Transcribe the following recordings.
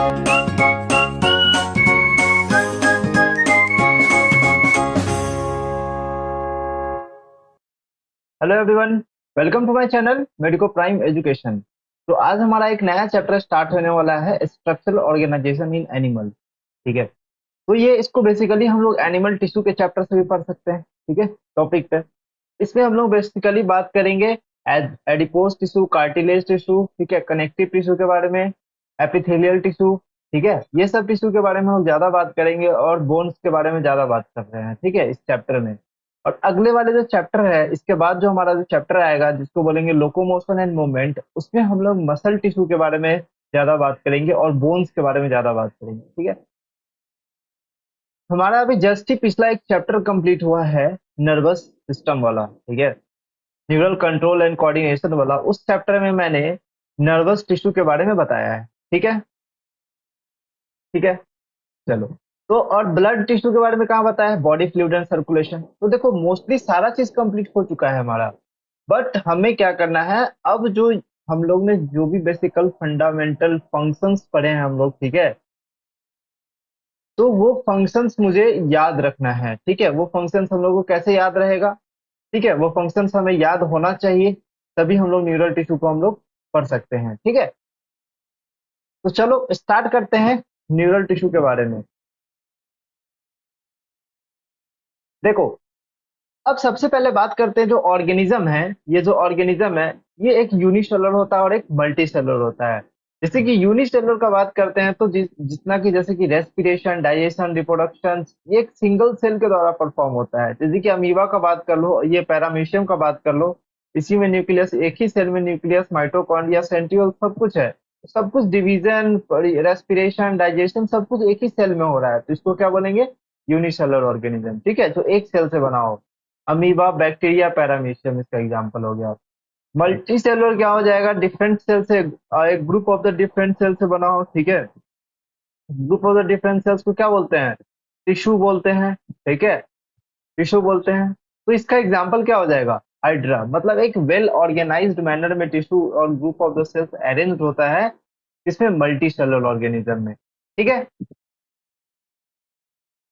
Hello everyone, welcome to my channel medico prime education. तो आज हमारा एक नया चैप्टर स्टार्ट होने वाला है, स्ट्रक्चरल ऑर्गेनाइजेशन इन एनिमल। ठीक है। तो ये इसको बेसिकली हम लोग एनिमल टिश्यू के चैप्टर से भी पढ़ सकते हैं। ठीक है, टॉपिक पे इसमें हम लोग बेसिकली बात करेंगे एडिपोज टिश्यू, कार्टिलेज टिश्यू, ठीक है, कनेक्टिव टिश्यू के बारे में, एपिथेलियल टिश्यू। ठीक है, ये सब टिश्यू के बारे में हम ज्यादा बात करेंगे और बोन्स के बारे में ज्यादा बात कर रहे हैं। ठीक है, इस चैप्टर में। और अगले वाले जो चैप्टर है, इसके बाद जो हमारा जो चैप्टर आएगा जिसको बोलेंगे लोकोमोशन एंड मूवमेंट, उसमें हम लोग मसल टिश्यू के बारे में ज्यादा बात करेंगे और बोन्स के बारे में ज्यादा बात करेंगे। ठीक है, हमारा अभी जस्ट ही पिछला एक चैप्टर कंप्लीट हुआ है, नर्वस सिस्टम वाला। ठीक है, न्यूरल कंट्रोल एंड कोऑर्डिनेशन वाला। उस चैप्टर में मैंने नर्वस टिश्यू के बारे में बताया है। ठीक है। ठीक है, चलो। तो और ब्लड टिश्यू के बारे में कहाँ बताया है, बॉडी फ्लूइड एंड सर्कुलेशन। तो देखो मोस्टली सारा चीज कंप्लीट हो चुका है हमारा। बट हमें क्या करना है, अब जो हम लोग ने जो भी बेसिकल फंडामेंटल फंक्शंस पढ़े हैं हम लोग, ठीक है, तो वो फंक्शंस मुझे याद रखना है। ठीक है, वो फंक्शंस हम लोग को कैसे याद रहेगा, ठीक है, वो फंक्शंस हमें याद होना चाहिए, तभी हम लोग न्यूरल टिश्यू को हम लोग पढ़ सकते हैं। ठीक है, तो चलो स्टार्ट करते हैं न्यूरल टिश्यू के बारे में। देखो, अब सबसे पहले बात करते हैं जो ऑर्गेनिज्म है। ये जो ऑर्गेनिज्म है, ये एक यूनिसेलुलर होता है और एक मल्टीसेलुलर होता है। जैसे कि यूनिसेलुलर का बात करते हैं तो जितना कि जैसे कि रेस्पिरेशन, डाइजेशन, रिप्रोडक्शन, ये एक सिंगल सेल के द्वारा परफॉर्म होता है। जैसे कि अमीबा का बात कर लो, ये पैरामीशियम का बात कर लो, इसी में न्यूक्लियस, एक ही सेल में न्यूक्लियस, माइटोकॉन्ड्रिया, सेंट्रियोल, सब कुछ है। सब कुछ डिवीजन, रेस्पिरेशन, डाइजेशन सब कुछ एक ही सेल में हो रहा है, तो इसको क्या बोलेंगे, यूनिसेलुलर ऑर्गेनिज्म। ठीक है, जो एक सेल से बना हो। अमीबा, बैक्टीरिया, पैरामीशियम इसका एग्जांपल हो गया। मल्टी सेलुलर क्या हो जाएगा, डिफरेंट सेल से, एक group of the different cell से बना हो। ठीक है, group of the different cells को क्या बोलते हैं, टिश्यू बोलते हैं। ठीक है, टिश्यू बोलते हैं। तो इसका एग्जांपल क्या हो जाएगा, हाइड्रा। मतलब एक वेल ऑर्गेनाइज्ड मैनर में टिश्यू और group of the cells arrange होता है, इसमें मल्टी सेलुलर ऑर्गेनिज्म में। ठीक है,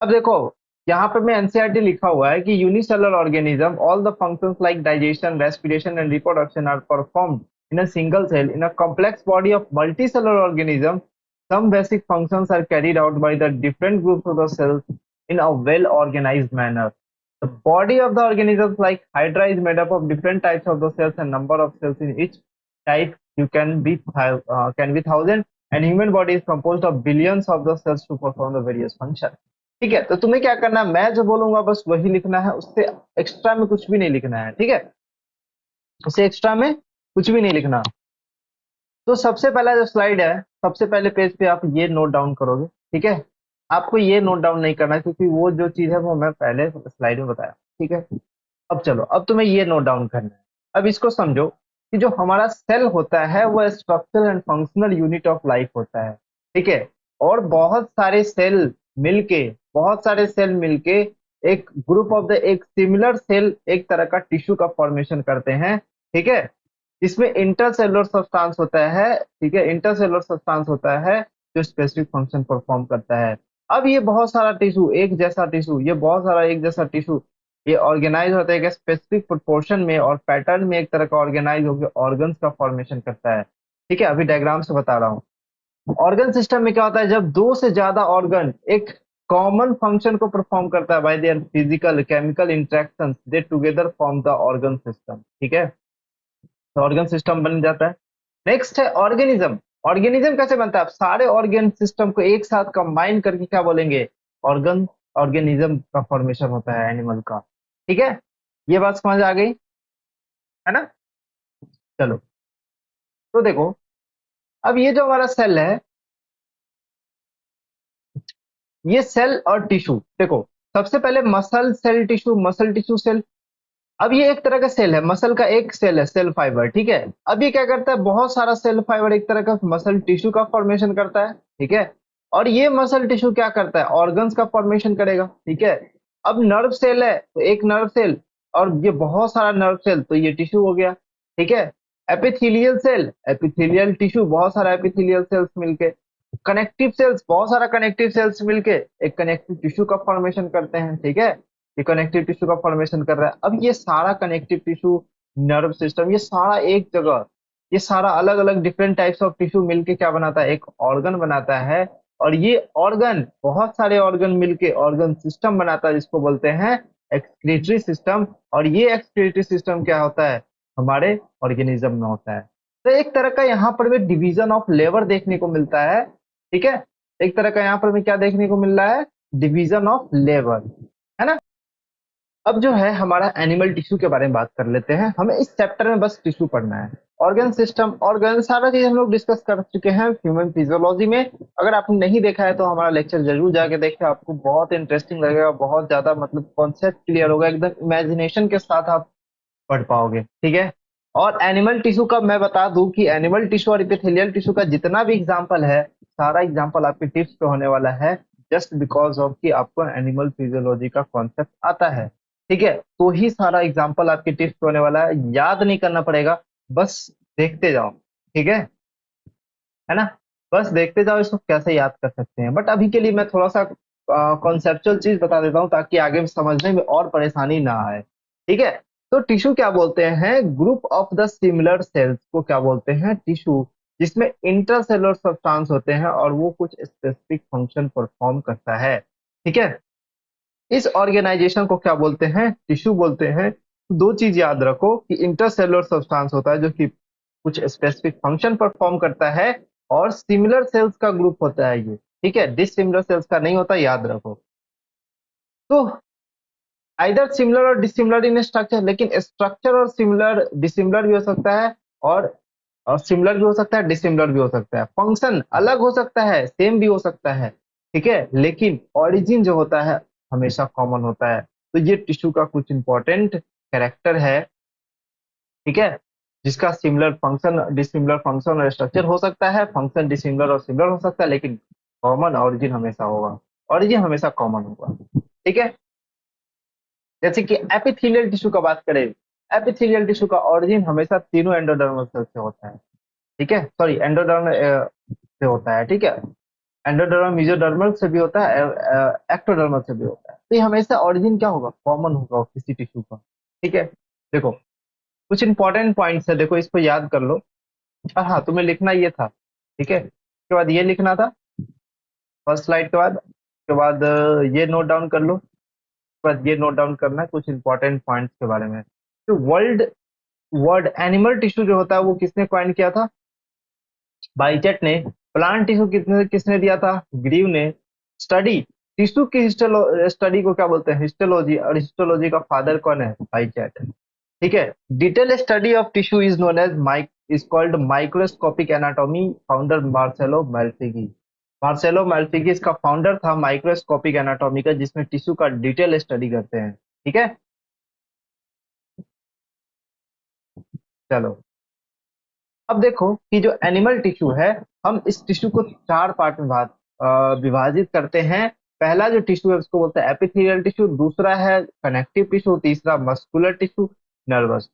अब देखो, यहाँ पे मैं एनसीईआरटी लिखा हुआ है कि unicellular organism all the functions like digestion, respiration and reproduction are performed in a single cell in a complex body of multicellular organism. Some basic functions are carried out by the different groups of the cells in a well organized manner. The body of the organisms like hydra is made up of different types of the cells, and number of cells in each type you can be thousand, and human body is composed of billions of the cells to perform the various functions. ठीक है, तो तुम्हें क्या करना है, मैं जो बोलूंगा बस वही लिखना है, उससे एक्स्ट्रा में कुछ भी नहीं लिखना है। ठीक है, उससे एक्स्ट्रा में कुछ भी नहीं लिखना। तो सबसे पहला जो स्लाइड है, सबसे पहले पेज पे आप ये नोट डाउन करोगे। ठीक है, आपको ये नोट डाउन नहीं करना है, क्योंकि वो जो चीज है वो मैं पहले स्लाइड में बताया। ठीक है, अब चलो, अब तुम्हें ये नोट डाउन करना है। अब इसको समझो कि जो हमारा सेल होता है वो structural and functional unit of life होता है। ठीक है, और मिलके बहुत सारे सेल मिलके एक ग्रुप ऑफ द, एक सिमिलर सेल, एक तरह का टिश्यू का फॉर्मेशन करते हैं। ठीक है, इसमें इंटरसेलुलर सब्सटेंस होता है। ठीक है, इंटरसेलुलर सब्सटेंस होता है जो स्पेसिफिक फंक्शन परफॉर्म करता है। अब ये बहुत सारा टिश्यू, एक जैसा टिश्यू, ये बहुत सारा एक जैसा टिश्यू, ये ऑर्गेनाइज होता है एक स्पेसिफिक प्रोपोर्शन में और पैटर्न में, एक तरह का ऑर्गेनाइज होकर ऑर्गन्स का फॉर्मेशन करता है। ठीक है, अभी डायग्राम से बता रहा हूँ। ऑर्गन सिस्टम में क्या होता है, जब दो से ज्यादा ऑर्गन एक कॉमन फंक्शन को परफॉर्म करता है bye their physical chemical interactions, they together form the organ system. ठीक है, तो ऑर्गन सिस्टम बन जाता है। नेक्स्ट है ऑर्गेनिज्म। ऑर्गेनिज्म कैसे बनता है, आप सारे ऑर्गन सिस्टम को एक साथ कंबाइन करके क्या बोलेंगे, ऑर्गन, ऑर्गेनिज्म का फॉर्मेशन होता है एनिमल का। ठीक है, ये बात समझ आ गई है ना। चलो, तो देखो, अब ये जो हमारा सेल है, ये सेल और टिश्यू, देखो सबसे पहले muscle cell tissue, muscle tissue cell. अब ये एक तरह का सेल है, मसल का एक सेल है, सेल फाइबर। ठीक है, अब ये क्या करता है, बहुत सारा सेल फाइबर एक तरह का मसल टिश्यू का फॉर्मेशन करता है। ठीक है, और ये मसल टिश्यू क्या करता है, ऑर्गन्स का फॉर्मेशन करेगा। ठीक है, अब नर्व सेल है तो एक नर्व सेल, और ये बहुत सारा नर्व सेल, तो ये टिश्यू हो गया। ठीक है, एपिथेलियल सेल, एपिथेलियल टिश्यू, बहुत सारा एपिथेलियल सेल्स मिलके। कनेक्टिव सेल्स, बहुत सारा कनेक्टिव सेल्स मिलके एक कनेक्टिव टिश्यू का फॉर्मेशन करते हैं, ठीक है। ये कनेक्टिव टिश्यू का फॉर्मेशन कर रहा है। अब ये सारा कनेक्टिव टिश्यू, नर्व सिस्टम, ये सारा एक जगह, ये सारा अलग अलग डिफरेंट टाइप्स ऑफ टिश्यू मिलके क्या बनाता है, एक ऑर्गन बनाता है। और ये ऑर्गन, बहुत सारे ऑर्गन मिलके ऑर्गन सिस्टम बनाता है, जिसको बोलते हैं एक्सक्रीटरी सिस्टम। और ये एक्सक्रीटरी सिस्टम क्या होता है, हमारे ऑर्गेनिज्म में होता है। तो एक तरह का यहाँ पर भी डिवीजन ऑफ लेबर देखने को मिलता है, ठीक है। एक तरह का यहाँ पर भी क्या देखने को मिल रहा है, डिवीजन ऑफ लेबर, है ना। अब जो है हमारा एनिमल टिश्यू के बारे में बात कर लेते हैं। हमें इस चैप्टर में बस टिश्यू पढ़ना है। ऑर्गन सिस्टम, ऑर्गन, सारा चीज हम लोग डिस्कस कर चुके हैं ह्यूमन फिजियोलॉजी में। अगर आपने नहीं देखा है तो हमारा लेक्चर जरूर जाके देखें, आपको बहुत इंटरेस्टिंग लगेगा, बहुत ज्यादा मतलब कॉन्सेप्ट क्लियर होगा, एकदम इमेजिनेशन के साथ आप पढ़ पाओगे, ठीक है। और एनिमल टिश्यू का मैं बता दूं कि एनिमल टिश्यू और इपिथेलियल टिश्यू का जितना भी एग्जांपल है, सारा एग्जांपल आपके टिप्स पे होने वाला है, जस्ट बिकॉज ऑफ कि आपको एनिमल फिजियोलॉजी का कॉन्सेप्ट आता है, ठीक है। तो ही सारा एग्जांपल आपके टिप्स पे होने वाला है, याद नहीं करना पड़ेगा, बस देखते जाओ, ठीक है ना। बस देखते जाओ, इसको कैसे याद कर सकते हैं। बट अभी के लिए मैं थोड़ा सा कॉन्सेप्चुअल चीज बता देता हूँ, ताकि आगे समझने में और परेशानी ना आए, ठीक है। तो टिश्यू क्या बोलते हैं, group of the similar sales को क्या बोलते हैं, टिश्यू, जिसमें इंटरसेलुलर सब्सटेंस होते हैं और वो कुछ स्पेसिफिक फंक्शन परफॉर्म करता है, ठीक है। इस ऑर्गेनाइजेशन को क्या बोलते हैं, टिश्यू बोलते हैं। दो चीज याद रखो कि इंटरसेलुलर सब्सटेंस होता है जो कि कुछ स्पेसिफिक फंक्शन परफॉर्म करता है, और सिमिलर सेल्स का ग्रुप होता है ये, ठीक है। डिसिमिलर सेल्स का नहीं होता, याद रखो। तो आइदर सिमिलर और डिसिमिलर इन स्ट्रक्चर, लेकिन स्ट्रक्चर और सिमिलर डिसिमिलर भी हो सकता है, और सिमिलर भी हो सकता है, डिसिमिलर भी हो सकता है। फंक्शन अलग हो सकता है, सेम भी हो सकता है, ठीक है, लेकिन ओरिजिन जो होता है हमेशा कॉमन होता है। तो ये टिश्यू का कुछ इंपॉर्टेंट कैरेक्टर है, ठीक है, जिसका सिमिलर फंक्शन, डिसिमिलर फंक्शन और स्ट्रक्चर हो सकता है, फंक्शन डिसिमिलर और सिमिलर हो सकता है, लेकिन कॉमन ओरिजिन हमेशा होगा, ओरिजिन हमेशा कॉमन होगा, ठीक है। जैसे कि एपिथेलियल टिश्यू का बात करें, एपिथेलियल टिश्यू का ओरिजिन हमेशा तीनों एंडोडर्मल सेल से होता है, ठीक है, सॉरी एंडोडर्मल से होता है, ठीक है। एंडोडर्मल, मेसोडर्मल से भी होता है, एक्टोडर्मल से भी होता है। तो ये हमेशा ओरिजिन क्या होगा, कॉमन होगा किसी टिश्यू का, ठीक है। देखो कुछ इंपॉर्टेंट पॉइंट्स है, देखो इसको याद कर लो। और हाँ, तुम्हें लिखना ये था, ठीक है, उसके बाद ये लिखना था, फर्स्ट स्लाइड के बाद, उसके बाद ये नोट डाउन कर लो, उसके बाद ये नोट डाउन करना है कुछ इंपॉर्टेंट पॉइंट्स के बारे में। तो वर्ल्ड वर्ड एनिमल टिश्यू जो होता है वो किसने कॉइन किया था, बाइचेट ने। प्लांट टिश्यू किसने किसने दिया था, ग्रीव ने। स्टडी, टिश्यू की स्टडी को क्या बोलते हैं, हिस्टोलॉजी, और हिस्टोलॉजी का फादर कौन है, बाइचेट, ठीक है। Detail study of tissue is known as mike, is called microscopic anatomy, founder Marcello Malpighi. Marcello Malpighi इसका फाउंडर था माइक्रोस्कोपिक एनाटॉमी का, जिसमें टिश्यू का डिटेल स्टडी करते हैं, ठीक है। चलो, अब देखो कि जो एनिमल टिश्यू है, हम इस टिश्यू को चार पार्ट में विभाजित करते हैं। पहला जो टिश्यू है उसको बोलते हैं एपिथेलियल टिश्यू, दूसरा है कनेक्टिव टिश्यू, तीसरा मस्कुलर टिश्यू, नर्वस।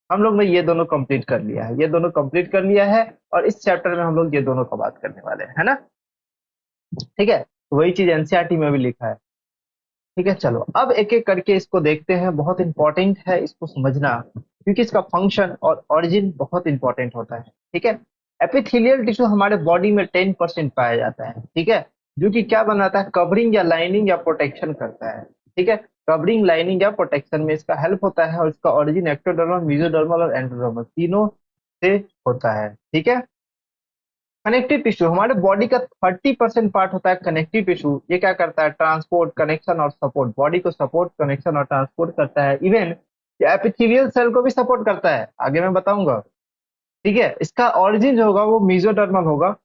हम लोग ने ये दोनों कंप्लीट कर लिया है, ये दोनों कंप्लीट कर लिया है, और इस चैप्टर में हम लोग ये दोनों का बात करने वाले हैं, है ना, ठीक है। तो वही चीज एनसीईआरटी में भी लिखा है, ठीक है। चलो अब एक एक करके इसको देखते हैं, बहुत इंपॉर्टेंट है इसको समझना, क्योंकि इसका फंक्शन और ओरिजिन बहुत इंपॉर्टेंट होता है, ठीक है। एपिथेलियल टिश्यू हमारे बॉडी में 10% पाया जाता है, ठीक है, जो कि क्या बनाता है, कवरिंग या लाइनिंग या प्रोटेक्शन करता है, ठीक है। कवरिंग, लाइनिंग या प्रोटेक्शन में इसका हेल्प होता है, और इसका ओरिजिन एक्टोडर्मल, मेसोडर्मल और एंडोडर्मल तीनों से होता है, ठीक है। कनेक्टिव टिश्यू, हमारे बॉडी का 30% पार्ट होता है कनेक्टिव टिश्यू। ये क्या करता है, ट्रांसपोर्ट, कनेक्शन और सपोर्ट, बॉडी को सपोर्ट, कनेक्शन और ट्रांसपोर्ट करता है। इवन ये एपिथेलियल सेल को भी सपोर्ट करता है, आगे मैं बताऊंगा, ठीक है। इसका ओरिजिन जो होगा वो मेसोडर्मल होगा।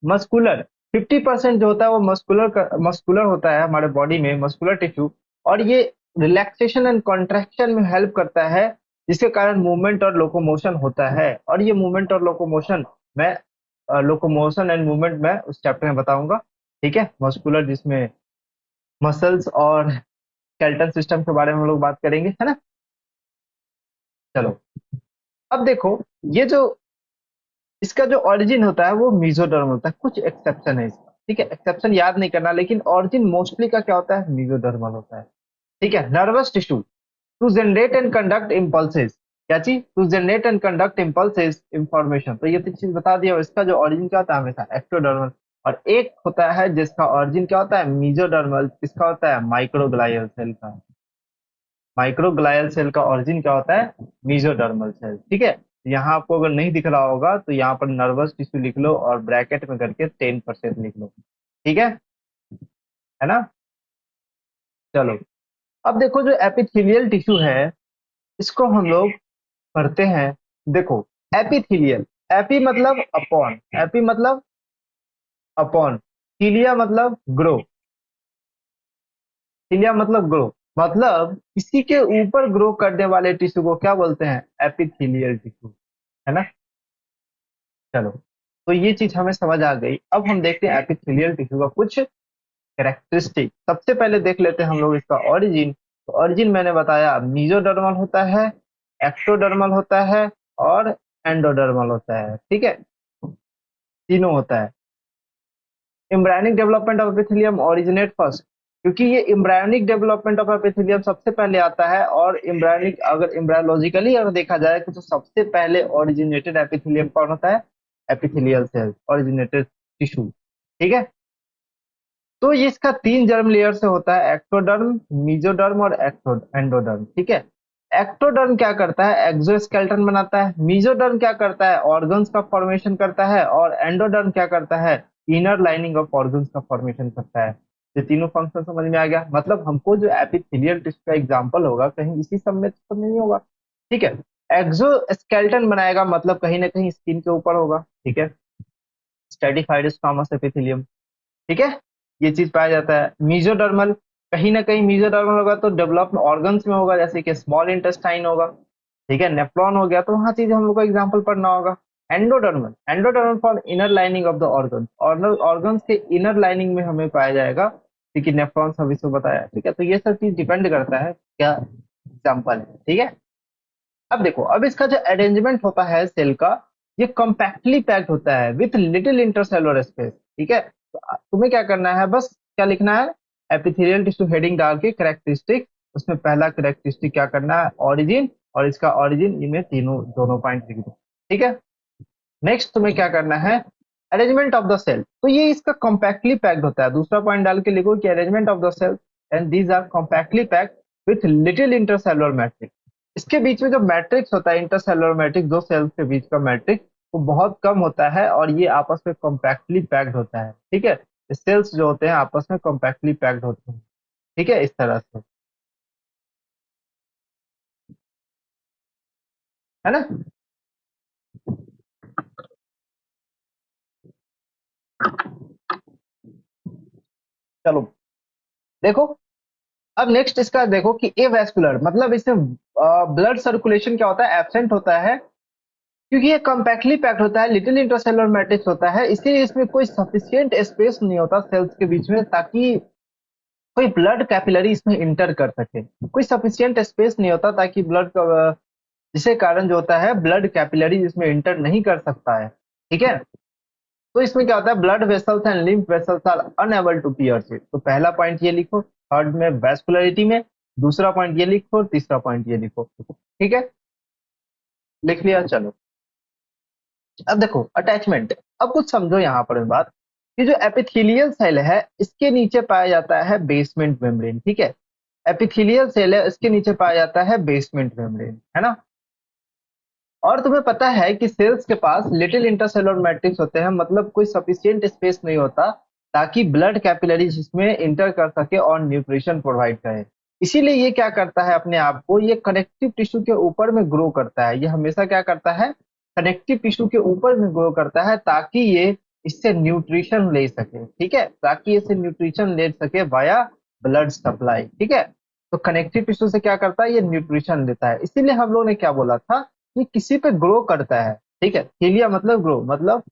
मस्कुलर, 50% जो होता है वो मस्कुलर होता है हमारे बॉडी में, मस्कुलर टिश्यू। और ये रिलैक्सेशन एंड कॉन्ट्रैक्शन में हेल्प करता है, जिसके कारण मूवमेंट और लोकोमोशन होता है। और ये मूवमेंट और लोकोमोशन मैं लोकोमोशन एंड मूवमेंट मैं उस चैप्टर में बताऊंगा, ठीक है। मस्कुलर, जिसमें मसल्स और स्केलेटन सिस्टम के बारे में हम लोग बात करेंगे, है ना। चलो अब देखो, ये जो इसका जो ऑरिजिन होता है वो मेसोडर्म होता है, कुछ एक्सेप्शन है इसका, ठीक है, एक्सेप्शन याद नहीं करना, लेकिन ऑरिजिन मोस्टली का क्या होता है, मेसोडर्मल होता है। ठीक है, nervous tissue to generate and conduct impulses, क्या चीज, to generate and conduct impulses information, तो ये तो चीज बता दिया। और इसका जो ऑरिजिन क्या होता है, हमेशा एक्टोडर्मल। और एक होता है जिसका ऑरिजिन क्या होता है, मेसोडर्मल, इसका होता है माइक्रोग्लाइल सेल का। माइक्रोग्लाइल सेल का ऑरिजिन क्या होता है, मेसोडर्मल सेल। ठीक है, यहाँ आपको अगर नहीं दिख रहा होगा तो यहाँ पर नर्वस टिश्यू लिख लो और ब्रैकेट में करके 10% लिख लो। ठीक है ना। चलो, अब देखो जो एपिथेलियल टिश्यू है इसको हम लोग पढ़ते हैं। देखो, एपिथेलियल, एपी मतलब अपॉन, एपी मतलब अपॉन, थीलिया मतलब ग्रो, थीलिया मतलब ग्रो, मतलब किसी के ऊपर ग्रो करने वाले टिश्यू को क्या बोलते हैं, एपिथेलियल टिश्यू, है ना। चलो, तो ये चीज हमें समझ आ गई। अब हम देखते हैं एपिथेलियल टिश्यू का कुछ कैरेक्टरिस्टिक। सबसे पहले देख लेते हैं हम लोग इसका ओरिजिन। तो ओरिजिन मैंने बताया मेसोडर्मल होता है, एक्टोडर्मल होता है और एंडोडर्मल होता है। ठीक है, तीनों होता है। Embryonic development of epithelium originate first, क्योंकि ये एम्ब्रायनिक डेवलपमेंट ऑफ एपिथेलियम सबसे पहले आता है। और एम्ब्रायनिक, अगर एम्ब्रायोलॉजिकली अगर देखा जाए तो सबसे पहले ओरिजिनेटेड एपिथेलियम कौन होता है, एपिथेलियल सेल, ओरिजिनेटेड टिश्यू। ठीक है, तो ये इसका 3 जर्म लेयर से होता है, एक्टोडर्म, मेसोडर्म और एंडोडर्म। ठीक है, एक्टोडर्म क्या करता है, एक्सोस्केलेटन बनाता है, मेसोडर्म क्या करता है, ऑर्गन्स का फॉर्मेशन करता है, और एंडोडर्म क्या करता है, इनर लाइनिंग ऑफ ऑर्गन्स का फॉर्मेशन करता है। ये तीनों फंक्शन समझ में आ गया। मतलब हमको जो एपिथेलियल टिश्यू का एग्जांपल होगा कहीं इसी सब में तो नहीं होगा। ठीक है, एक्सोस्केलेटन बनाएगा मतलब कहीं ना कहीं स्किन के ऊपर होगा। ठीक है, स्ट्रेटिफाइड स्क्वामस एपिथेलियम। ठीक है, ये चीज पाया जाता है। मीजोडर्मल, कहीं ना कहीं मीजोडर्मल होगा तो डेवलप ऑर्गन्स में होगा, जैसे कि स्मॉल इंटेस्टाइन होगा। ठीक है, नेफ्रॉन हो गया, तो वहां चीज हम लोग को एग्जांपल पढ़ना होगा। Endodermal, endodermal for inner lining of the organ, organs के इनर लाइनिंग में हमें पाया जाएगा। ठीक है, नेफ्रॉन सभी से बताया। ठीक है, तो ये सब चीज डिपेंड करता है क्या एग्जाम्पल है। ठीक है, अब देखो, अब इसका जो अरेंजमेंट होता है सेल का, ये कॉम्पैक्टली पैक्ड होता है विथ लिटिल इंटरसेलुलर स्पेस। ठीक है, तो तुम्हें क्या करना है, बस क्या लिखना है, एपिथेलियल टिश्यू हेडिंग डाल के कैरेक्टरिस्टिक, उसमें पहला कैरेक्टरिस्टिक क्या करना है, ऑरिजिन, और इसका ऑरिजिन इनमें तीनों दोनों पॉइंट लिख दो। ठीक है, नेक्स्ट तुम्हें क्या करना है, अरेंजमेंट ऑफ द सेल, तो ये इसका कॉम्पैक्टली पैक्ड होता है। दूसरा पॉइंट डाल के लिखो कि arrangement of the cell and these are compactly packed with little intercellular matrix. इसके बीच में जो मैट्रिक्स होता है, इंटरसेलुलर मैट्रिक्स, दो सेल्स के बीच का मैट्रिक्स, वो बहुत कम होता है और ये आपस में कॉम्पैक्टली पैक्ड होता है। ठीक है, सेल्स जो होते हैं आपस में कॉम्पैक्टली पैक्ड होते हैं। ठीक है, इस तरह से, है ना। चलो, देखो, अब नेक्स्ट इसका देखो कि ए वेस्कुलर, मतलब इसमें ब्लड सर्कुलेशन क्या होता है, एब्सेंट होता है, क्योंकि ये कॉम्पैक्टली पैक्ड होता है, लिटिल इंटरसेलुलर मैट्रिक्स होता है, इसीलिए इसमें कोई सफिशिएंट स्पेस नहीं होता सेल्स के बीच में ताकि कोई ब्लड कैपिलरी इसमें इंटर कर सके। कोई सफिशिएंट स्पेस नहीं होता ताकि ब्लड का, जिसके कारण जो होता है ब्लड कैपिलरी इसमें इंटर नहीं कर सकता है। ठीक है, तो इसमें क्या होता है, blood vessels and lymph vessels are unable to pierce it. तो पहला पॉइंट ये लिखो, थर्ड में वेस्कुलरिटी में, दूसरा पॉइंट ये लिखो, तीसरा पॉइंट ये लिखो। ठीक है, लिख लिया। चलो, अब देखो अटैचमेंट, अब कुछ समझो यहाँ पर बात, कि जो एपिथेलियल सेल है इसके नीचे पाया जाता है बेसमेंट मेम्ब्रेन। ठीक है, एपिथेलियल सेल है, इसके नीचे पाया जाता है बेसमेंट मेम्ब्रेन, है ना। और तुम्हें पता है कि सेल्स के पास लिटिल इंटरसेलुलर मैट्रिक्स होते हैं, मतलब कोई सफिशिएंट स्पेस नहीं होता ताकि ब्लड कैपिलरीज इसमें इंटर कर सके और न्यूट्रिशन प्रोवाइड करे। इसीलिए ये क्या करता है, अपने आप को ये कनेक्टिव टिश्यू के ऊपर में ग्रो करता है। ये हमेशा क्या करता है, कनेक्टिव टिश्यू के ऊपर में ग्रो करता है ताकि ये इससे न्यूट्रिशन ले सके। ठीक है, ताकि इसे न्यूट्रिशन ले सके वाया ब्लड सप्लाई। ठीक है, तो कनेक्टिव टिश्यू से क्या करता है, ये न्यूट्रिशन लेता है। इसीलिए हम लोग ने क्या बोला था, ये किसी पे ग्रो करता है। ठीक है, थीलिया मतलब ग्रो, मतलब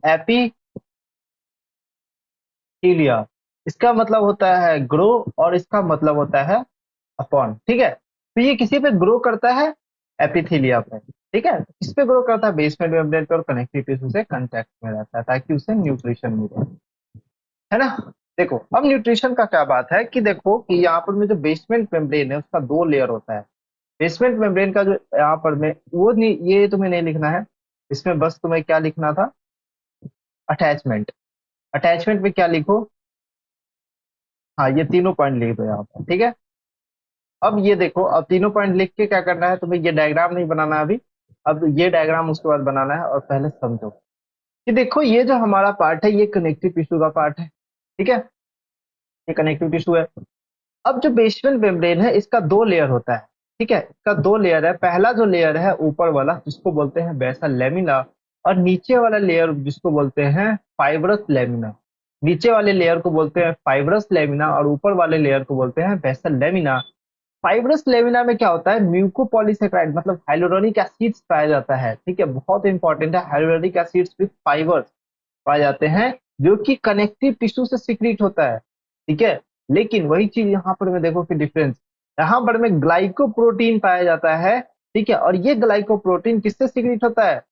एपीथीलिया, इसका मतलब होता है ग्रो और इसका मतलब होता है अपॉन। ठीक है, तो ये किसी पे ग्रो करता है, एपिथीलिया पे। ठीक है, किस पे ग्रो करता है, बेसमेंट मेम्ब्रेन पे और कनेक्टिव टिश्यू से कांटेक्ट में रहता है ताकि उसे न्यूट्रिशन मिले, है ना। देखो अब न्यूट्रिशन का क्या बात है कि देखो कि यहाँ पर में जो बेसमेंट मेम्ब्रेन है उसका दो लेयर होता है। बेसमेंट मेम्ब्रेन का जो यहाँ पर में वो नहीं, ये तुम्हें नहीं लिखना है, इसमें बस तुम्हें क्या लिखना था, अटैचमेंट। अटैचमेंट में क्या लिखो, हाँ ये तीनों पॉइंट लिख दो यहाँ पर, ठीक है। अब ये देखो, अब तीनों पॉइंट लिख के क्या करना है तुम्हें, ये डायग्राम नहीं बनाना है अभी, अब ये डायग्राम उसके बाद बनाना है। और पहले समझो कि देखो ये जो हमारा पार्ट है ये कनेक्टिव टिश्यू का पार्ट है, ठीक है, ये कनेक्टिव टिश्यू है। अब जो बेसमेंट मेम्ब्रेन है इसका दो लेयर होता है, ठीक है, इसका दो लेयर है। पहला जो लेयर है ऊपर वाला जिसको बोलते हैं बेसल लेमिना, और नीचे वाला लेयर जिसको बोलते हैं फाइब्रस लेमिना। नीचे वाले लेयर को बोलते हैं फाइब्रस लेमिना और ऊपर वाले लेयर को बोलते हैं बेसल लेमिना। फाइब्रस लेमिना में क्या होता है, म्यूकोपॉलीसेकेराइड मतलब हाइलोरोनिक एसिड्स पाया जाता है, ठीक है, बहुत इंपॉर्टेंट है, हाइलोरोनिक एसिड्स विद फाइबर्स पाए जाते हैं जो कि कनेक्टिव टिश्यू से सिक्रीट होता है, ठीक है। लेकिन वही चीज यहाँ पर में देखो कि डिफरेंस, यहाँ पर में ग्लाइकोप्रोटीन पाया जाता है, ठीक है, और ये ग्लाइकोप्रोटीन किससे सिक्रीट होता है,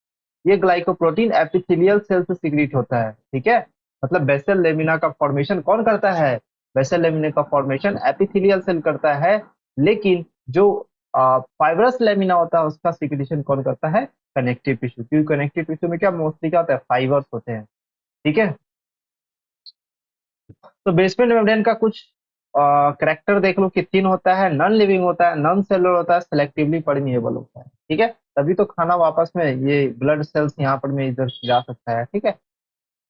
ये ग्लाइकोप्रोटीन एपिथेलियल सेल से सिक्रीट होता है, ठीक है। मतलब बेसल लेमिना का फॉर्मेशन कौन करता है, बेसल लेमिना का फॉर्मेशन एपिथेलियल सेल करता है, लेकिन जो फाइब्रस लेमिना होता है उसका सिक्रीशन कौन करता है, कनेक्टिव टिश्यू, क्योंकि कनेक्टिव टिश्यू में क्या मोस्टली क्या होता है, फाइबर्स होते हैं, ठीक है। तो बेसमेंट मेम्ब्रेन का कुछ करेक्टर देख लो कि तीन होता है, नॉन लिविंग होता है, नॉन सेलुलर होता है, सेलेक्टिवली परमिएबल होता है, ठीक है। तभी तो खाना वापस में ये ब्लड सेल्स यहाँ पर में इधर जा सकता है, ठीक है,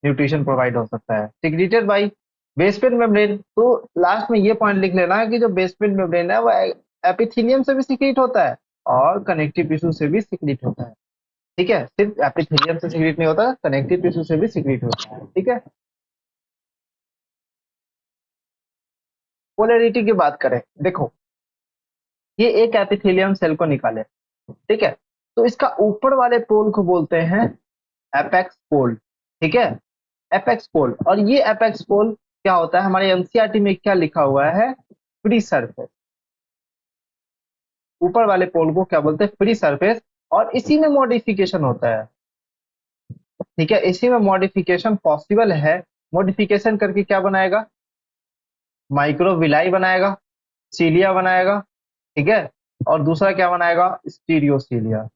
न्यूट्रिशन प्रोवाइड हो सकता है, सिक्रीटेड बाई बेसमेंट मेम्ब्रेन। तो लास्ट में ये पॉइंट लिख लेना है कि जो बेसमेंट मेम्ब्रेन है वो एपिथेलियम से भी सिक्रीट होता है और कनेक्टिव टिश्यू से भी सिक्रीट होता है, ठीक है, सिर्फ एपिथेलियम से सिक्रीट नहीं होता, कनेक्टिव टिश्यू से भी सिक्रीट होता है, ठीक है। पोलैरिटी की बात करें, देखो ये एक एपिथेलियम सेल को निकाले, ठीक है, तो इसका ऊपर वाले पोल को बोलते हैं एपेक्स पोल, ठीक है, एपेक्स पोल। और ये एपेक्स पोल क्या होता है, हमारे एनसीईआरटी में क्या लिखा हुआ है, फ्री सरफेस। ऊपर वाले पोल को क्या बोलते हैं, फ्री सरफेस। और इसी में मॉडिफिकेशन होता है, ठीक है, इसी में मॉडिफिकेशन पॉसिबल है। मॉडिफिकेशन करके क्या बनाएगा, माइक्रोविलाई बनाएगा, सीलिया बनाएगा, ठीक है, और दूसरा क्या बनाएगा, स्टीरियोसीलिया।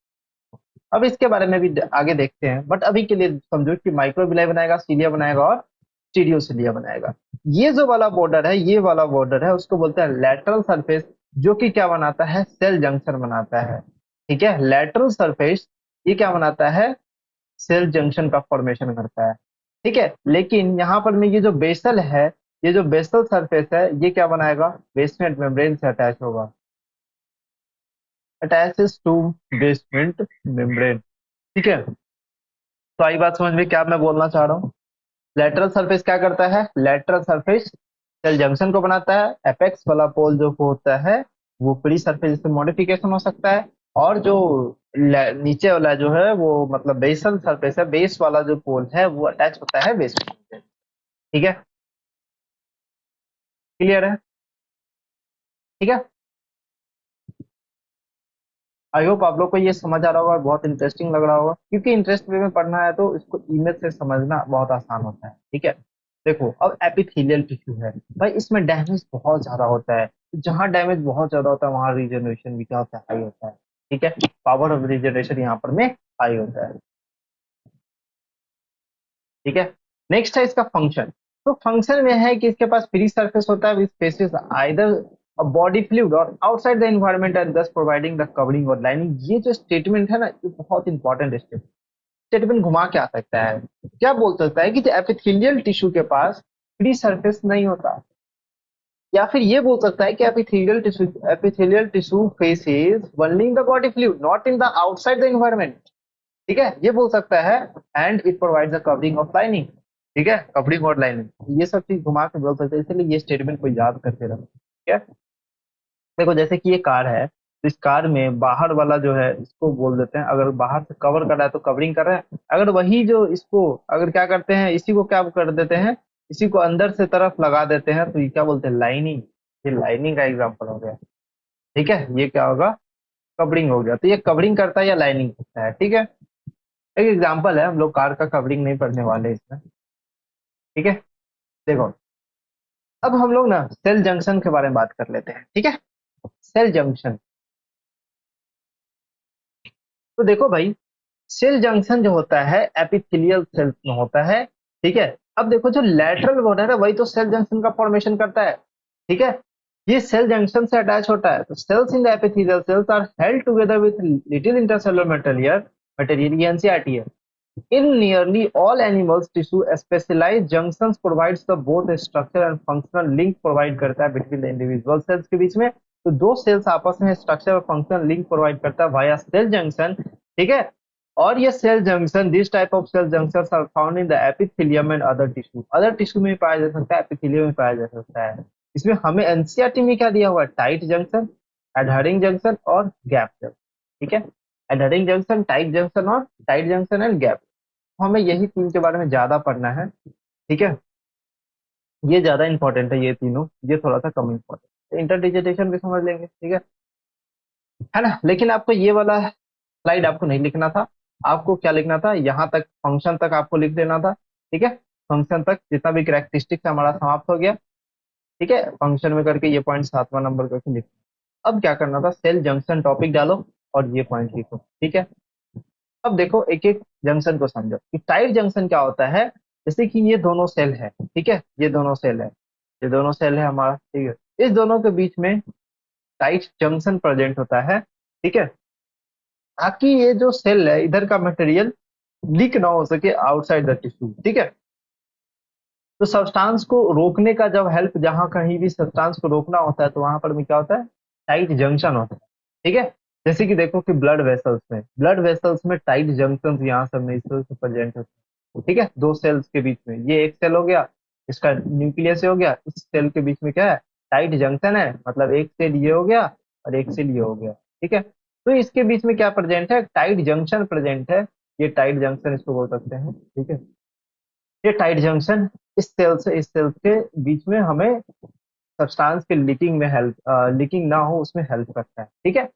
अब इसके बारे में भी आगे देखते हैं, बट अभी के लिए समझो कि माइक्रोविलाई बनाएगा, सीलिया बनाएगा और स्टीरियोसीलिया बनाएगा। ये जो वाला बॉर्डर है, ये वाला बॉर्डर है उसको बोलते हैं लेटरल सरफेस, जो कि क्या बनाता है, सेल जंक्शन बनाता है, ठीक है, लेटरल सरफेस ये क्या बनाता है, सेल जंक्शन का फॉर्मेशन करता है, ठीक है। लेकिन यहाँ पर में ये जो बेसल है, ये जो बेसल सरफेस है ये क्या बनाएगा, बेसमेंट मेम्ब्रेन से अटैच होगा, अटैचेस टू बेसमेंट मेम्ब्रेन, ठीक है। तो आई बात समझ में क्या मैं बोलना चाह रहा हूँ। लेटरल सरफेस क्या करता है, लेटरल सरफेस सेल जंक्शन को बनाता है, एपेक्स वाला पोल जो होता है वो फ्री सरफेस से मॉडिफिकेशन हो सकता है, और जो नीचे वाला जो है वो मतलब बेसल सरफेस है, बेस वाला जो पोल है वो अटैच होता है बेस में, ठीक है, क्लियर है, ठीक है। आई होप आप लोग को ये समझ आ रहा होगा, बहुत इंटरेस्टिंग लग रहा होगा, क्योंकि इंटरेस्ट वे में पढ़ना है तो इसको इमेज से समझना बहुत आसान होता है, ठीक है। देखो अब एपिथेलियल टिश्यू है भाई, इसमें डैमेज बहुत ज्यादा होता है, जहाँ डैमेज बहुत ज्यादा होता है वहां रीजनरेशन भी क्या होता है, हाई होता है, ठीक है, पावर ऑफ रीजनरेशन यहाँ पर में हाई होता है, ठीक है। नेक्स्ट है इसका फंक्शन। तो फंक्शन में है कि इसके पास फ्री सरफेस होता है which faces either a body fluid और outside the environment and thus providing the covering और लाइनिंग। ये जो स्टेटमेंट है ना ये बहुत इंपॉर्टेंट स्टेटमेंट घुमा के आ सकता है, क्या बोल सकता है कि जो एपिथेलियल टिश्यू के पास फ्री सरफेस नहीं होता, या फिर ये बोल सकता है कि epithelial tissue faces only in the body fluid not in the outside the environment, ठीक है, ये बोल सकता है। And it provides the covering of lining, ठीक है, कवरिंग और लाइनिंग, ये सब चीज घुमा के बोल सकते हैं, इसलिए ये स्टेटमेंट को याद करते रहो, ठीक है। देखो जैसे कि ये कार है, तो इस कार में बाहर वाला जो है इसको बोल देते हैं, अगर बाहर से कवर कर रहा है तो कवरिंग कर रहा है, अगर वही जो इसको अगर क्या करते हैं, इसी को क्या कर देते हैं, इसी को अंदर से तरफ लगा देते हैं तो ये क्या बोलते हैं, लाइनिंग। ये लाइनिंग का एग्जाम्पल हो गया, ठीक है, ये क्या होगा, कवरिंग हो गया, तो ये कवरिंग करता है या लाइनिंग करता है, ठीक है। एक एग्जांपल है, हम लोग कार का कवरिंग नहीं पढ़ने वाले इसमें, ठीक है। देखो, अब हम लोग ना सेल जंक्शन के बारे में बात कर लेते हैं, ठीक है। सेल जंक्शन, तो देखो भाई, सेल जंक्शन जो होता है एपिथेलियल सेल्स में होता है, ठीक है। अब देखो जो लेटरल बॉर्डर है वही तो सेल जंक्शन का फॉर्मेशन करता है, ठीक है। ये सेल जंक्शन से अटैच होता है, तो cells in the epithelial cells are held together with little intercellular material, material ये एनसीईआरटी है। In nearly all animals tissue, specialized junctions provides the both structure and functional link provide करता है between the individual cells के बीच में। तो दो sales आपस में स्ट्रक्चर और फंक्शनल लिंक प्रोवाइड करता है वाया सेल जंक्शन, ठीक है। और ये cell junction, this type of cell junctions are found in the epithelium and other tissue में पाया जा सकता है, एपिथेलियम में पाया जा सकता है। इसमें हमें एनसीईआरटी में क्या दिया हुआ है, टाइट जंक्शन, एडहरिंग जंक्शन और गैप जंक्शन, ठीक है। एडहरिंग जंक्शन, टाइट जंक्शन और टाइट जंक्शन एंड गैप, हमें यही तीन के बारे में ज्यादा पढ़ना है, ठीक है। ये ज्यादा इंपॉर्टेंट है ये तीनों, ये थोड़ा सा कम इंपॉर्टेंट, इंटरडिजिटेशन भी समझ लेंगे, ठीक है ना। लेकिन आपको ये वाला स्लाइड आपको नहीं लिखना था, आपको क्या लिखना था, यहाँ तक फंक्शन तक आपको लिख देना था, ठीक है। फंक्शन तक जितना भी कैरेक्टरिस्टिक्स हमारा समाप्त हो गया, ठीक है। फंक्शन में करके ये पॉइंट 7वां नंबर करके लिखो। अब क्या करना था, सेल जंक्शन टॉपिक डालो और ये पॉइंट लिखो, ठीक है। अब देखो एक एक जंक्शन को समझो कि टाइट जंक्शन क्या होता है। जैसे कि ये दोनों सेल है, ठीक है, ये दोनों सेल है, ये दोनों सेल है हमारा, ठीक है। इस दोनों के बीच में टाइट जंक्शन प्रेजेंट होता है, ठीक है, ताकि ये जो सेल है इधर का मटेरियल लीक ना हो सके आउटसाइड द टिश्यू, ठीक है। तो सब्सटेंस को रोकने का जब हेल्प, जहां कहीं भी सब्सटेंस को रोकना होता है तो वहां पर भी क्या होता है, टाइट जंक्शन होता है, ठीक है। जैसे कि देखो कि ब्लड वेसल्स में टाइट जंक्शन यहाँ सब में इस तरह से प्रेजेंट होते हैं, ठीक है। दो सेल्स के बीच में, ये एक सेल हो गया, इसका न्यूक्लियस हो गया, इस सेल के बीच में क्या है, टाइट जंक्शन है, मतलब एक सेल ये हो गया और एक सेल ये हो गया, ठीक है। तो इसके बीच में क्या प्रेजेंट है, टाइट जंक्शन प्रेजेंट है। ये टाइट जंक्शन इसको बोल सकते हैं, ठीक है। ये टाइट जंक्शन इस सेल के बीच में हमें सब्सटेंस के लीकिंग में हेल्प, लीकिंग ना हो उसमें हेल्प करता है, ठीक है।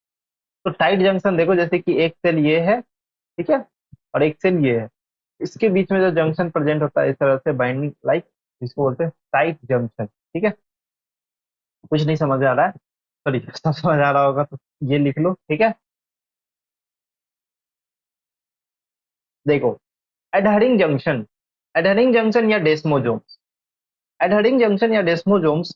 तो टाइट जंक्शन देखो, जैसे कि एक सेल ये है, ठीक है, और एक सेल ये है, इसके बीच में जो जंक्शन प्रेजेंट होता है इस तरह से बाइंडिंग लाइक, जिसको बोलते हैं टाइट जंक्शन, ठीक है। कुछ नहीं समझ आ रहा है, सॉरी सब समझ आ रहा होगा तो ये लिख लो, ठीक है। देखो, एडहरिंग जंक्शन, एडहरिंग जंक्शन या डेस्मोजोम्स, एडहरिंग जंक्शन या डेस्मोजोम्स,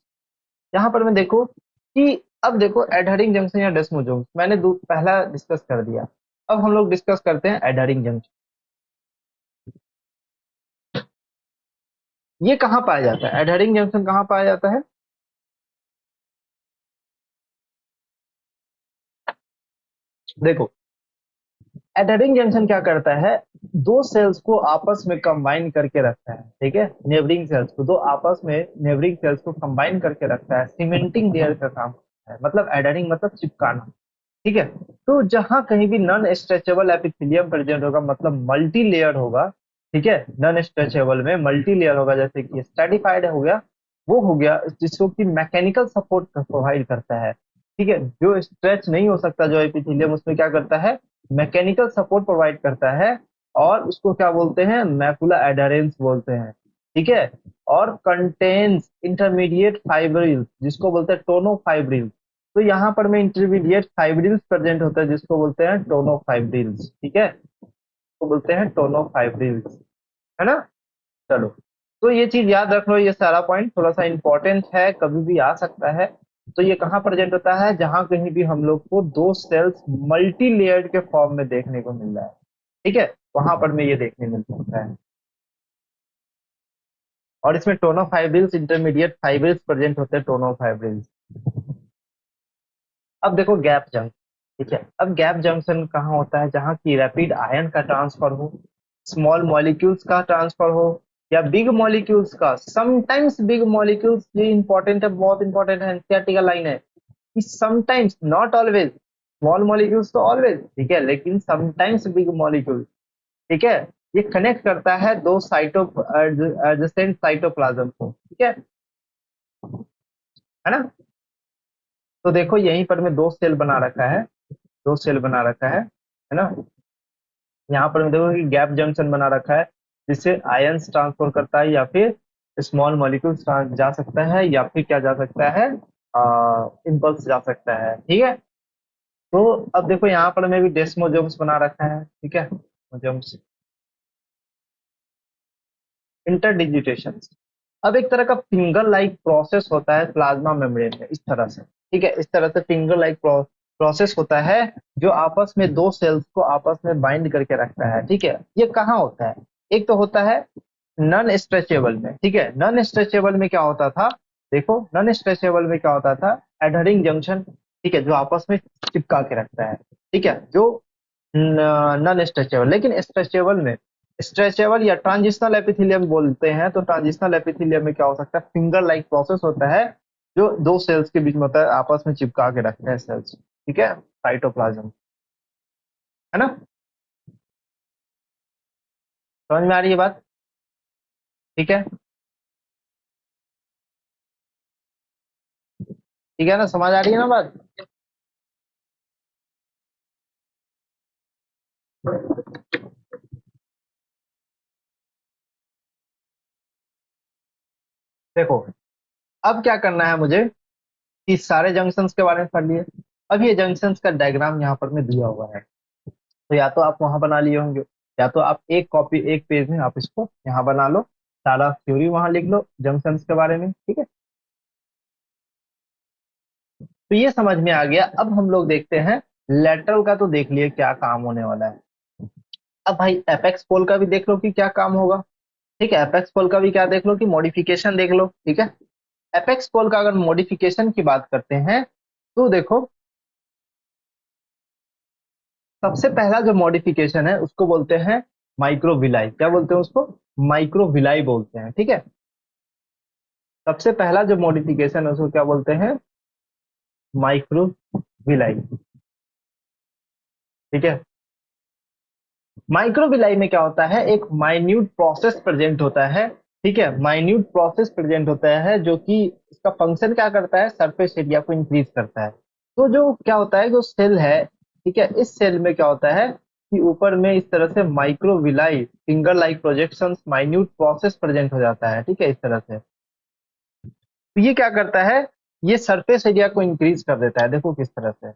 यहाँ पर मैं देखो कि, अब देखो एडहरिंग जंक्शन या डेस्मोजोम्स मैंने पहला डिस्कस कर दिया। अब हम लोग डिस्कस करते हैं एडहरिंग जंक्शन। ये कहाँ पाया जाता है, एडहरिंग जंक्शन कहाँ पाया जाता है। देखो, एडहरिंग जंक्शन क्या करता है, दो सेल्स को आपस में कंबाइन करके रखता है, ठीक है। नेबरिंग सेल्स को, दो आपस में नेबरिंग सेल्स को कंबाइन करके रखता है, सीमेंटिंग लेयर का काम करता है, मतलब एडहरिंग मतलब चिपकाना, ठीक है। तो जहां कहीं भी नॉन स्ट्रेचेबल एपिथेलियम प्रेजेंट होगा, मतलब मल्टी लेयर होगा, ठीक है। नॉन स्ट्रेचेबल में मल्टी लेयर होगा, जैसे कि स्ट्रेटिफाइड हो गया, वो हो गया जिसको कि मैकेनिकल सपोर्ट प्रोवाइड करता है, ठीक है। जो स्ट्रेच नहीं हो सकता जो एपिथेलियम, उसमें क्या करता है, मैकेनिकल सपोर्ट प्रोवाइड करता है। और उसको क्या बोलते हैं, मैकुला एडहेरेंस बोलते हैं, ठीक है। और कंटेन्स इंटरमीडिएट फाइब्रिल्स, जिसको बोलते हैं टोनोफाइब्रिल्स। तो यहाँ पर में इंटरमीडिएट फाइब्रिल्स प्रेजेंट होता है, जिसको बोलते हैं टोनोफाइब्रिल्स, ठीक है, तो बोलते हैं टोनोफाइब्रिल्स, है ना। चलो, तो ये चीज याद रख लो, ये सारा पॉइंट थोड़ा सा इंपॉर्टेंट है, कभी भी आ सकता है। तो ये कहाँ प्रेजेंट होता है, जहां कहीं भी हम लोग को दो सेल्स मल्टी लेयर्ड के फॉर्म में देखने को मिल रहा है, ठीक है, वहां पर में ये देखने मिल सकता है। और इसमें टोनोफाइब्रिल्स, इंटरमीडिएट फाइब्रिल्स प्रेजेंट होते हैं, टोनोफाइब्रिल्स। अब देखो गैप जंक्शन, ठीक है। अब गैप जंक्शन कहाँ होता है, जहाँ की रैपिड आयन का ट्रांसफर हो, स्मॉल मॉलिक्यूल्स का ट्रांसफर हो, या बिग मॉलिक्यूल्स का, समटाइम्स बिग मॉलिक्यूल्स, ये इंपॉर्टेंट है, बहुत इंपॉर्टेंट है, एनसीईआरटी का लाइन है कि sometimes, not always, small molecules तो ऑलवेज, ठीक है, लेकिन समटाइम्स बिग मॉलिक्यूल, ठीक है। ये कनेक्ट करता है दो साइटो एडजेसेंट साइटोप्लाज्म को, ठीक है ना। तो देखो यहीं पर मैं दो सेल बना रखा है, दो सेल बना रखा है ना। यहाँ पर देखो कि गैप जंक्शन बना रखा है, जिससे आयंस ट्रांसफर करता है या फिर स्मॉल मॉलिक्यूल्स जा सकता है या फिर क्या जा सकता है, इम्पल्स जा सकता है, ठीक है। तो अब देखो यहाँ पर मैं भी डेस्मोजोम्स बना रखा है, ठीक है, मोजोम्स, इंटरडिजिटेशन। अब एक तरह का फिंगर लाइक प्रोसेस होता है प्लाज्मा मेम्ब्रेन में, इस तरह से, ठीक है, इस तरह से फिंगर लाइक प्रोसेस होता है, जो आपस में दो सेल्स को आपस में बाइंड करके रखता है, ठीक है। ये कहाँ होता है? एक तो होता है नॉन स्ट्रेचेबल में, ठीक है। नॉन स्ट्रेचेबल में क्या होता था, देखो नॉन स्ट्रेचेबल में क्या होता था, एडहरिंग जंक्शन, ठीक है, जो आपस में चिपका के रखता है, ठीक है, जो नॉन स्ट्रेचेबल। लेकिन स्ट्रेचेबल में, स्ट्रेचेबल या ट्रांजिशनल एपिथेलियम बोलते हैं, तो ट्रांजिशनल एपिथेलियम में क्या हो सकता है, फिंगर लाइक प्रोसेस होता है, जो दो सेल्स के बीच में होता है, आपस में चिपका के रखते हैं सेल्स, ठीक है, साइटोप्लाज्म, है ना। समझ में आ रही है बात? ठीक है, ठीक है ना, समझ आ रही है ना बात? देखो अब क्या करना है मुझे, इस सारे जंक्शंस के बारे में पढ़ लिए। अब ये जंक्शंस का डायग्राम यहाँ पर में दिया हुआ है, तो या तो आप वहां बना लिए होंगे, या तो आप एक कॉपी एक पेज में आप इसको यहाँ बना लो, सारा थ्योरी वहां लिख लो जंक्शंस के बारे में, ठीक है। तो ये समझ में आ गया। अब हम लोग देखते हैं लेटरल का, तो देख लिए क्या काम होने वाला है। अब भाई एपेक्स पोल का भी देख लो कि क्या काम होगा, ठीक है। एपेक्स पोल का भी क्या देख लो कि मॉडिफिकेशन देख लो, ठीक है। एपेक्स पोल का अगर मॉडिफिकेशन की बात करते हैं, तो देखो सबसे पहला जो मॉडिफिकेशन है उसको बोलते हैं माइक्रोविलाई। क्या बोलते हैं उसको? माइक्रोविलाई बोलते हैं, ठीक है। सबसे पहला जो मॉडिफिकेशन है उसको क्या बोलते हैं? माइक्रोविलाई, ठीक है। माइक्रोविलाई में क्या होता है, एक माइन्यूट प्रोसेस प्रेजेंट होता है, ठीक है, माइन्यूट प्रोसेस प्रेजेंट होता है, जो कि इसका फंक्शन क्या करता है, सरफेस एरिया को इंक्रीज करता है। तो जो क्या होता है, जो सेल है, ठीक है, इस सेल में क्या होता है कि ऊपर में इस तरह से microvilli finger like projections minute process present हो जाता है, ठीक है, इस तरह से। तो ये क्या करता है, ये सरफेस एरिया को इंक्रीज कर देता है, देखो किस तरह से।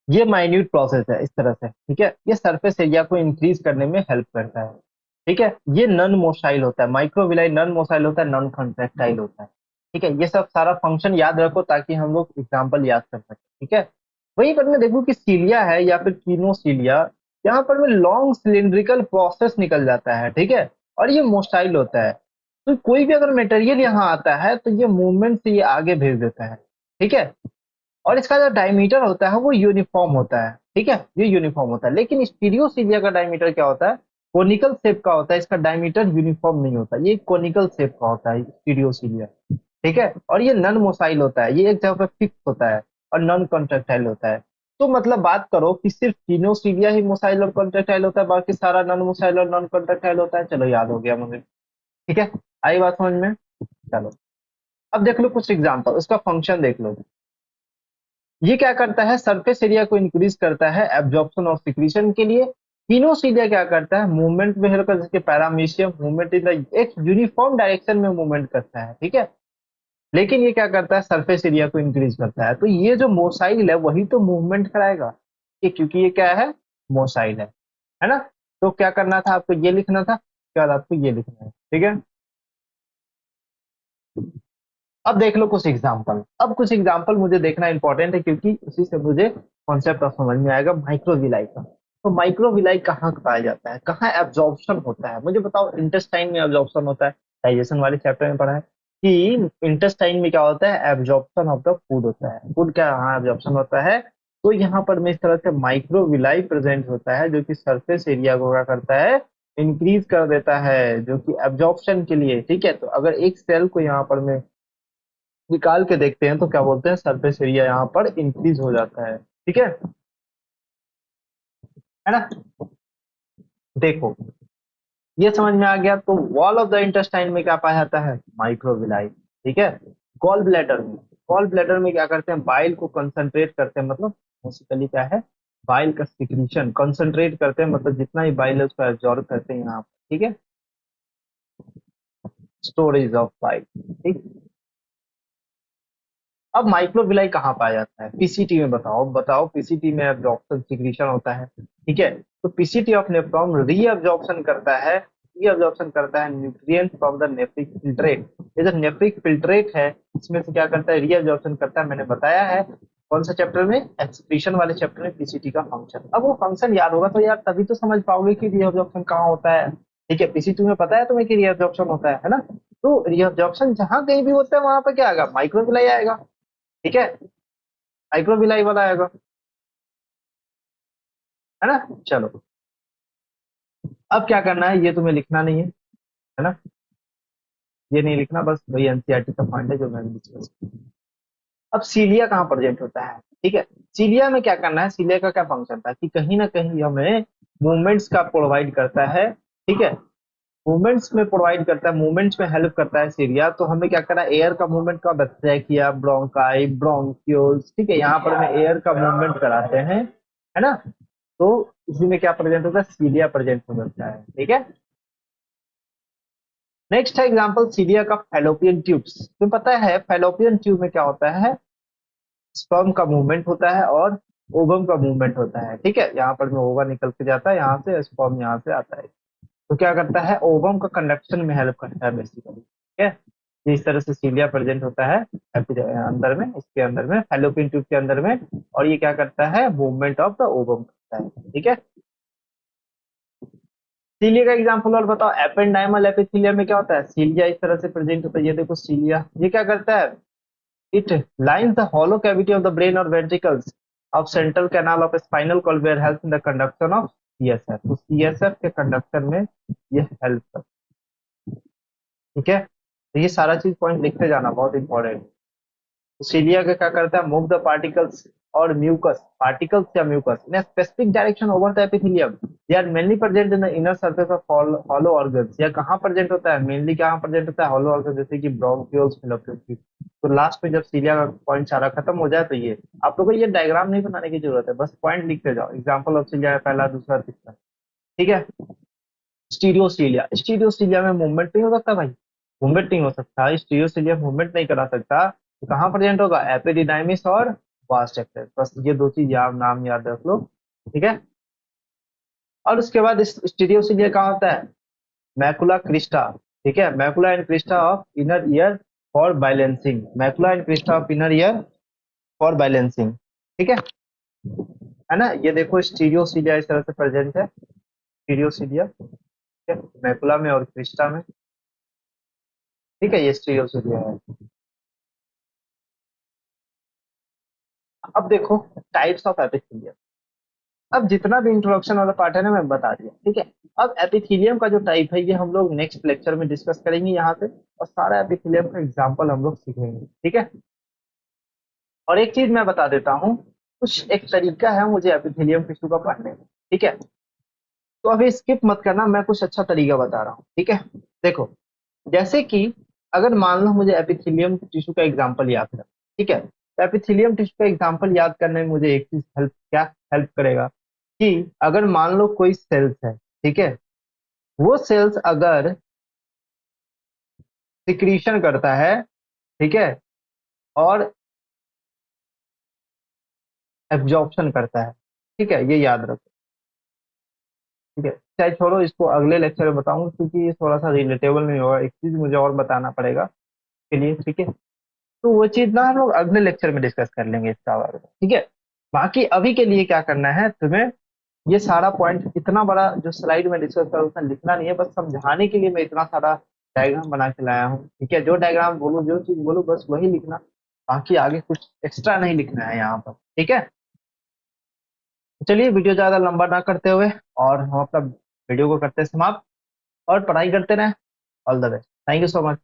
ये माइन्यूट प्रोसेस है इस तरह से, ठीक है, ये सरफेस एरिया को इंक्रीज करने में हेल्प करता है, ठीक है। ये नॉन मोसाइल होता है, माइक्रोविलाई नॉन मोसाइल होता है, नॉन कॉन्ट्रेक्टाइल होता है, ठीक है। ये सब सारा फंक्शन याद रखो ताकि हम लोग एग्जाम्पल याद कर सके, ठीक है। वहीं पर मैं देखूं कि सीलिया है या फिर कीनोसीलिया, यहाँ पर में लॉन्ग सिलिंड्रिकल प्रोसेस निकल जाता है, ठीक है, और ये मोस्टाइल होता है। तो कोई भी अगर मटेरियल यहाँ आता है तो ये मूवमेंट से ये आगे भेज देता है, ठीक है। और इसका जो डायमीटर होता है वो यूनिफॉर्म होता है, ठीक है, ये यूनिफॉर्म होता है। लेकिन स्टीरियोसीलिया का डायमीटर क्या होता है, कोनिकल शेप का होता है, इसका डायमीटर यूनिफॉर्म नहीं होता, ये कोनिकल शेप का होता है स्टीरियोसीलिया, ठीक है। और ये नॉन मोसाइल होता है, ये एक जगह पे फिक्स होता है और नॉन कॉन्ट्रेक्टाइल होता है। तो मतलब बात करो कि सिर्फ टीनोसीलिया ही मोसाइल और कॉन्ट्रेक्टाइल होता है, बाकी सारा नॉन मोसाइल और नॉन कॉन्ट्रेक्टाइल होता है। चलो याद हो गया मुझे, ठीक है, आई बात समझ में। चलो अब देख लो कुछ एग्जाम्पल, उसका फंक्शन देख लो। ये क्या करता है, सरफेस एरिया को इंक्रीज करता है एब्जॉर्प्शन और सिक्रीशन के लिए। हीनोसीलिया क्या करता है, मूवमेंट में हेल्प करता है, जैसे पैरामीशियम मूवमेंट इन द एक यूनिफॉर्म डायरेक्शन में मूवमेंट करता है, ठीक है। लेकिन ये क्या करता है, सरफेस एरिया को इंक्रीज करता है। तो ये जो मोसाइल है वही तो मूवमेंट कराएगा, ये क्योंकि ये क्या है, मोसाइल है ना। तो क्या करना था आपको, ये लिखना था, क्या आपको ये लिखना है, ठीक है। अब देख लो कुछ एग्जाम्पल, अब कुछ एग्जाम्पल मुझे देखना इंपॉर्टेंट है, क्योंकि उसी से मुझे कॉन्सेप्ट अब समझ में आएगा माइक्रोविलाई का। तो माइक्रोविलाई कहाँ पाया जाता है, कहाँ एब्जॉर्प्शन होता है, मुझे बताओ। इंटेस्टाइन में एब्जॉर्प्शन होता है, डाइजेशन वाले चैप्टर में पढ़ा है कि इंटेस्टाइन में क्या होता है, एब्जॉर्प्शन ऑफ द फूड होता है, फूड क्या यहाँ एब्जॉर्प्शन होता है। तो यहाँ पर में इस तरह से माइक्रोविलाई प्रेजेंट होता है, जो कि सरफेस एरिया को क्या करता है, इंक्रीज कर देता है, जो कि एब्जॉर्प्शन के लिए, ठीक है। तो अगर एक सेल को यहाँ पर में निकाल के देखते हैं तो क्या बोलते हैं, सरफेस एरिया यहाँ पर इंक्रीज हो जाता है, ठीक है ना। देखो ये समझ में आ गया। तो वॉल ऑफ द इंटेस्टाइन में क्या पाया जाता है? माइक्रोविलाई। ठीक है। गॉल ब्लैडर में, गॉल ब्लैडर में क्या करते हैं? बाइल को कंसंट्रेट करते हैं, मतलब बेसिकली क्या है, बाइल का सिक्रीशन कंसंट्रेट करते हैं, मतलब जितना ही बाइल है उसको एब्जॉर्ब करते हैं यहाँ पर। ठीक है, स्टोरेज ऑफ बाइल। ठीक। अब माइक्रोविलाई कहाँ पाया जाता है? पीसीटी में। बताओ बताओ, पीसीटी में एब्जॉर्प्शन सिक्रीशन होता है। ठीक है। तो पीसीटी ऑफ नेफ्रॉन रीअब्जॉर्प्शन करता है, रीअब्जॉर्प्शन करता है nutrient from the nephric filtrate. ये जो नेफ्रिक फिल्ट्रेट है इसमें से क्या करता है? रीअब्जॉर्प्शन करता है। मैंने बताया है कौन सा चैप्टर में? एक्सक्रीशन वाले चैप्टर में, पीसीटी का फंक्शन। अब वो फंक्शन याद होगा तो यार तभी तो समझ पाओगे कि रीअब्जॉर्प्शन कहाँ होता है। ठीक है, पीसीटी में पता है तुम्हें कि रीअब्जॉर्प्शन होता है ना? तो रीअब्जॉर्प्शन जहां कहीं भी होता है वहां पर क्या आएगा? माइक्रोविलाई आएगा। ठीक है, माइक्रोविलाई वाला आएगा, है ना? चलो, अब क्या करना है, ये तुम्हें लिखना नहीं है ना? ये नहीं लिखना, बस वही एनसीईआरटी का पॉइंट है जो मैंने डिस्कस किया। अब सीलिया कहाँ प्रेजेंट होता है? ठीक है, सीलिया में क्या करना है? सीलिया का क्या फंक्शन था कि कहीं ना कहीं हमें मूवमेंट्स का प्रोवाइड करता है। ठीक है, मूवमेंट्स में प्रोवाइड करता है, मूवमेंट्स में हेल्प करता है सीलिया। तो हमें क्या करना है? एयर का मूवमेंट का बताया किया, ब्रोंकाई, ब्रोंक्यूल्स। ठीक है, यहाँ पर हमें एयर का मूवमेंट कराते हैं, है ना? तो इसी में क्या प्रेजेंट होता है? सीलिया प्रेजेंट हो जाता है। ठीक है। नेक्स्ट है एग्जांपल सीलिया का फैलोपियन ट्यूब्स। तुम्हें पता है फैलोपियन ट्यूब में क्या होता है? स्पर्म का मूवमेंट होता है और ओवम का मूवमेंट होता है। ठीक है, यहाँ पर में ओवा निकल के जाता है यहाँ से, स्पर्म यहाँ से आता है। तो क्या करता है? ओवम का कंडक्शन में हेल्प करता है बेसिकली। ठीक है, ये इस तरह से सीलिया प्रेजेंट होता है अंदर में, इसके अंदर में, फैलोपियन ट्यूब के अंदर में। और ये क्या करता है? मूवमेंट ऑफ द ओवम करता है। ठीक है। सीलिया का एग्जांपल और बताओ। एपेंडाइमल एपिथेलियम में क्या होता है? सीलिया इस तरह से प्रेजेंट होता है। ये देखो सीलिया, ये क्या करता है? It lines the hollow cavity of the brain or ventricles of central canal of a spinal cord where helps in the conduction of CSF। तो CSF के कंडक्शन में ये हेल्प करता है। ठीक है, तो ये सारा चीज पॉइंट लिखते जाना, बहुत इंपॉर्टेंट। तो सीलिया का क्या करता है? मूव द पार्टिकल्स और म्यूकस, पार्टिकल्स या mucus in specific direction over the epithelium. They are mainly present in the inner surface of hollow organs. या कहाँ प्रेजेंट होता है? मेनली कहाँ प्रेजेंट होता है? हॉलो ऑर्गन, जैसे कि ब्रोंक्यूल्स, फिलोपियन। तो लास्ट में जब सीलिया का पॉइंट सारा खत्म हो जाए तो ये आप लोगों को ये डायग्राम नहीं बनाने की जरूरत है, बस पॉइंट लिखते जाओ। एग्जाम्पल ऑफ सीलिया है पहला, दूसरा, तीसरा। ठीक है। स्टीरियोसीलिया, स्टीरियोसीलिया में मूवमेंट नहीं हो सकता भाई, मूवमेंट नहीं हो सकता, स्टीरियोसीलिया मूवमेंट नहीं करा सकता। तो कहाँ प्रेजेंट होगा? एपिडिडाइमिस और वास्ट एक्सेस। बस ये दो चीज नाम याद रख लो। ठीक है। और उसके बाद स्टीरियोसीलिया कहाँ होता है? Macula Crysta. ठीक है, macula and Crysta of inner ear for balancing, macula and Crysta of inner ear for balancing. ठीक है ना? ये देखो स्टीरियोसीलिया इस तरह से प्रेजेंट है, स्टीरियोसीलिया। ठीक है, मैकुला में और क्रिस्टा में। ठीक है, ये स्टीरियोसीलिया है। अब देखो टाइप्स ऑफ एपिथेलियम। अब जितना भी इंट्रोडक्शन वाला पार्ट है ना मैं बता दिया। ठीक है, अब एपिथेलियम का जो टाइप है ये हम लोग नेक्स्ट लेक्चर में डिस्कस करेंगे यहाँ पे, और सारा एपिथेलियम का एग्जांपल हम लोग सीखेंगे। ठीक है। और एक चीज मैं बता देता हूँ, कुछ एक तरीका है मुझे एपिथेलियम टिश्यू का पढ़ने में। ठीक है, तो अभी स्किप मत करना, मैं कुछ अच्छा तरीका बता रहा हूँ। ठीक है, देखो, जैसे कि अगर मान लो मुझे एपिथेलियम टिश्यू का एग्जांपल याद कर। ठीक है, तो एपिथेलियम टिश्यू का एग्जांपल याद करने में मुझे एक चीज हेल्प, क्या हेल्प करेगा कि अगर मान लो कोई सेल्स है, ठीक है, वो सेल्स अगर सिक्रीशन करता है, ठीक है, और एब्जॉर्प्शन करता है। ठीक है, ये याद रखो। ठीक है, चाहे छोड़ो इसको अगले लेक्चर में बताऊंगा, क्योंकि ये थोड़ा सा रिलेटेबल नहीं होगा, एक चीज मुझे और बताना पड़ेगा के लिए। ठीक है, तो वो चीज ना हम लोग अगले लेक्चर में डिस्कस कर लेंगे इसका बारे में। ठीक है, बाकी अभी के लिए क्या करना है तुम्हें, ये सारा पॉइंट, इतना बड़ा जो स्लाइड में डिस्कस कर उसमें लिखना नहीं है, बस समझाने के लिए मैं इतना सारा डायग्राम बना के लाया हूँ। ठीक है, जो डायग्राम बोलूँ, जो चीज बोलूँ, बस वही लिखना, बाकी आगे कुछ एक्स्ट्रा नहीं लिखना है यहाँ पर। ठीक है, चलिए वीडियो ज्यादा लंबा ना करते हुए और हम अपना वीडियो को करते हैं समाप्त, और पढ़ाई करते रहें। All the best, thank you so much.